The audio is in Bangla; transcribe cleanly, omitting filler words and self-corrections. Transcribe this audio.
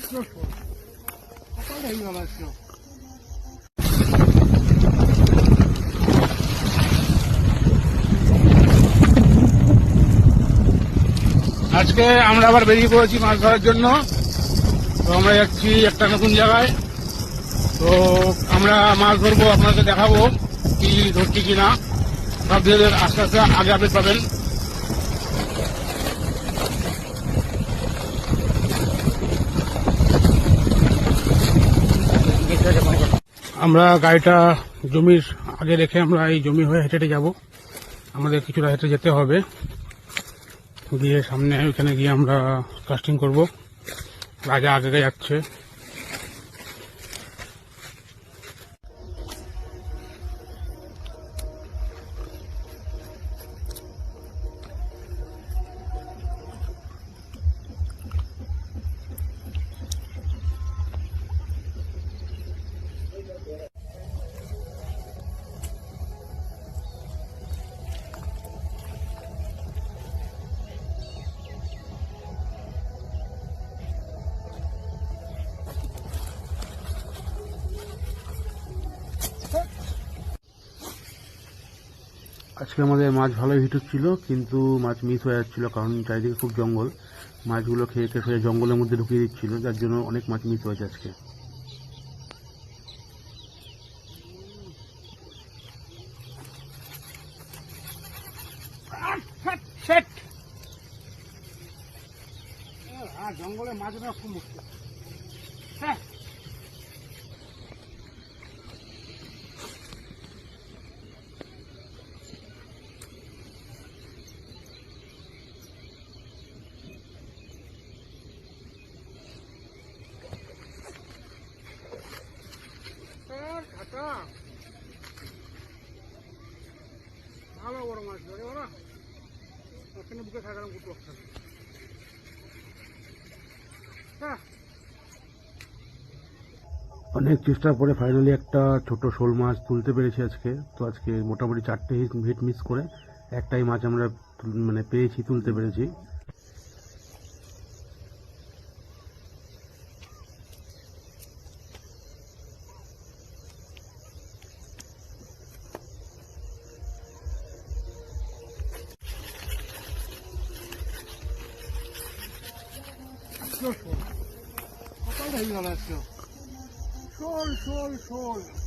আজকে আমরা আবার বেরিয়ে পড়েছি মাছ ধরার জন্য। তো আমরা যাচ্ছি একটা নতুন জায়গায়। তো আমরা মাছ ধরবো, আপনাকে দেখাবো কি ধরছি কিনা। আপনাদের আস্তে আস্তে আগে আপডেট পাবেন। আমরা গাড়িটা জমির আগে রেখে আমরা এই জমি হয়ে হেঁটে হেঁটে যাবো। আমাদের কিছুটা হেঁটে যেতে হবে, গিয়ে সামনে ওইখানে গিয়ে আমরা কাস্টিং করবো। রাজা আগে যাচ্ছে। আজকে আমাদের মাছ ভালোই হিট হচ্ছিল, কিন্তু মাছ মিস হয়ে যাচ্ছিল, কারণ চারিদিকে খুব জঙ্গল। মাছগুলো খেয়ে খেয়ে জঙ্গলের মধ্যে ঢুকিয়ে দিচ্ছিল, যার জন্য অনেক মাছ মিস হয়েছে আজকে। জঙ্গলে মাছ ধরা খুব মুশকিল। ভালো বড় মাছ ধরে ওরা, ওখানে বুকে থাকলাম কুটু। অনেক চেষ্টার পরে ফাইনালি একটা ছোট শোল মাছ তুলতে পেরেছি আজকে। তো আজকে মোটামুটি 4টে হিট মিস করে একটাই মাছ আমরা পেয়েছি, তুলতে পেরেছি। শোল শোল শোল শোল